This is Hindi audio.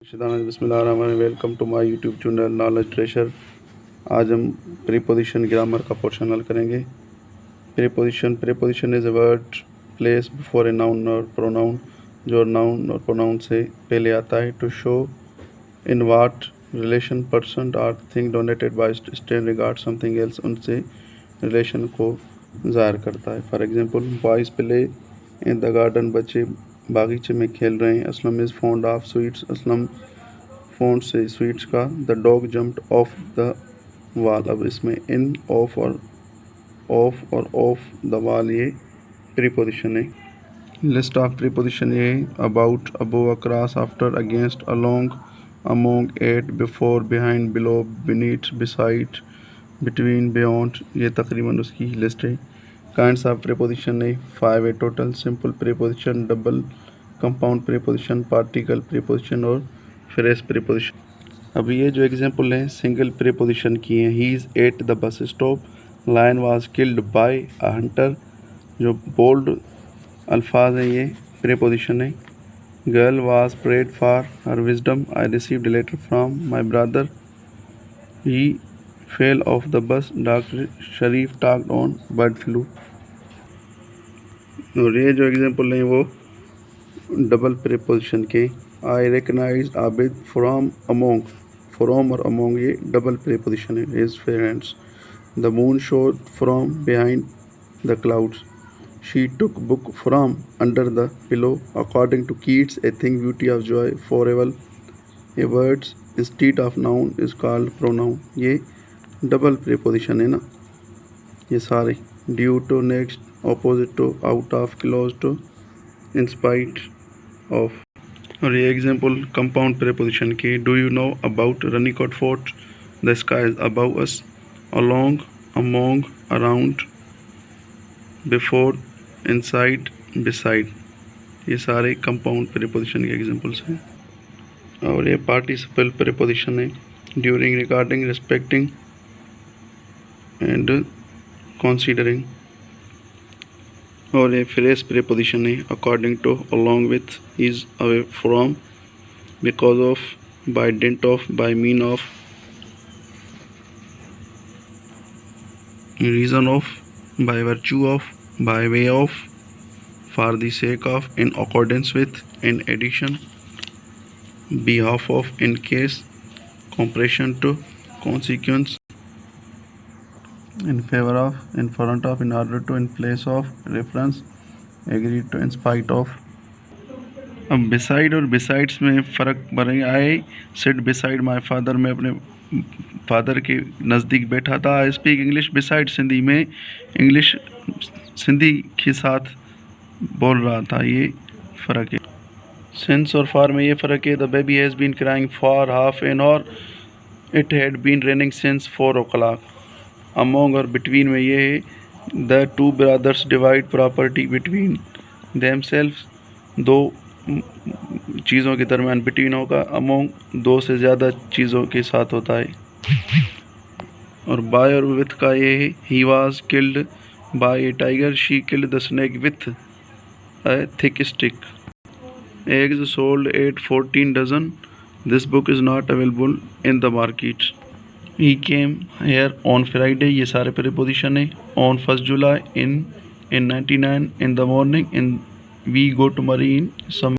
बिस्मिल्लाहिर्रहमानिर्रहीम। Welcome to my YouTube channel knowledge treasure. आज हम प्रीपोजिशन ग्रामर का पोर्शन हल करेंगे। Preposition is a word place before a noun और प्रोनाउन, जो नाउन और प्रोनाउन से पहले आता है। To show in what relation person or thing donated by stand regard something else, उनसे रिलेशन को ज़ाहिर करता है। For example, boys play in the garden, बच्चे बागीचे में खेल रहे हैं। Aslam is fond of sweets, Aslam fond से स्वीट्स का। The dog jumped off the wall. अब इसमें इन, ऑफ और ऑफ द वॉल ये प्रीपोजिशन है। लिस्ट ऑफ प्रीपोजिशन ये about, above, across, after, against, along, among, at, before, behind, below, beneath, beside, between, beyond, ये तकरीबन उसकी लिस्ट है। काइंड्स ऑफ प्रीपोजिशन है 5 है total. Simple preposition, double, compound preposition, particle preposition और फ्रेज प्रीपोजिशन। अब ये जो एग्जांपल हैं सिंगल प्रीपोजिशन की हैं। He is at the bus stop, lion was killed by a hunter, जो बोल्ड अल्फाज हैं ये प्रीपोजिशन है। Girl was praised for her wisdom, I received a letter from my brother, he fell off the bus, doctor Sharif talked on bird flu. और ये जो एग्जांपल हैं वो डबल प्रीपोजिशन के। I recognise Abid from among, from और अमोंग ये डबल प्रीपोजिशन है। His parents, the moon showed from behind the clouds, she took book from under the pillow, according to Keats a thing beauty of joy forever, a words instead of noun is called pronoun. ये डबल प्रीपोजिशन है ना, ये सारे। Due to, next, opposite to, out of, close to, in spite of. और ये एग्जांपल कंपाउंड प्रीपोजिशन की। Do you know about Ranikot fort, the sky is above us, along, among, around, before, inside, beside, ये सारे कंपाउंड प्रीपोजिशन के एग्जांपल्स हैं। और ये पार्टिसिपल प्रीपोजिशन है। During, regarding, respecting and considering. और ये फ्रेज प्रीपोजिशन है। According to, along with, is, away from, because of, by dint of, by mean of, reason of, by virtue of, by way of, for the sake of, in accordance with, in addition, behalf of, in case, comparison to, consequence, in favor of, in front of, in order to, in place of, reference, agree to, in spite of। अब beside और besides में फ़र्क बने। I sit beside my father, मैं अपने फादर के नज़दीक बैठा था। I speak English beside Sindhi, में इंग्लिश सिंधी के साथ बोल रहा था, ये फ़र्क है। सिंस और फॉर में ये फ़र्क है। The baby has been crying for half an hour, it had been raining since 4 o'clock। Among और बिटवीन में ये है। The two brothers divide property between themselves, दो चीज़ों के दरमियान बिटवीन होगा। अमोंग दो से ज़्यादा चीज़ों के साथ होता है। और बाय और विथ का ये है। He was killed bye A tiger, she killed the snake with A thick stick. Eggs sold at 14 dozen, this book is not available in the market. He came here on Friday, ये सारे प्रीपोजिशन है। On 1st July, in 99, in the morning, in we go to marine some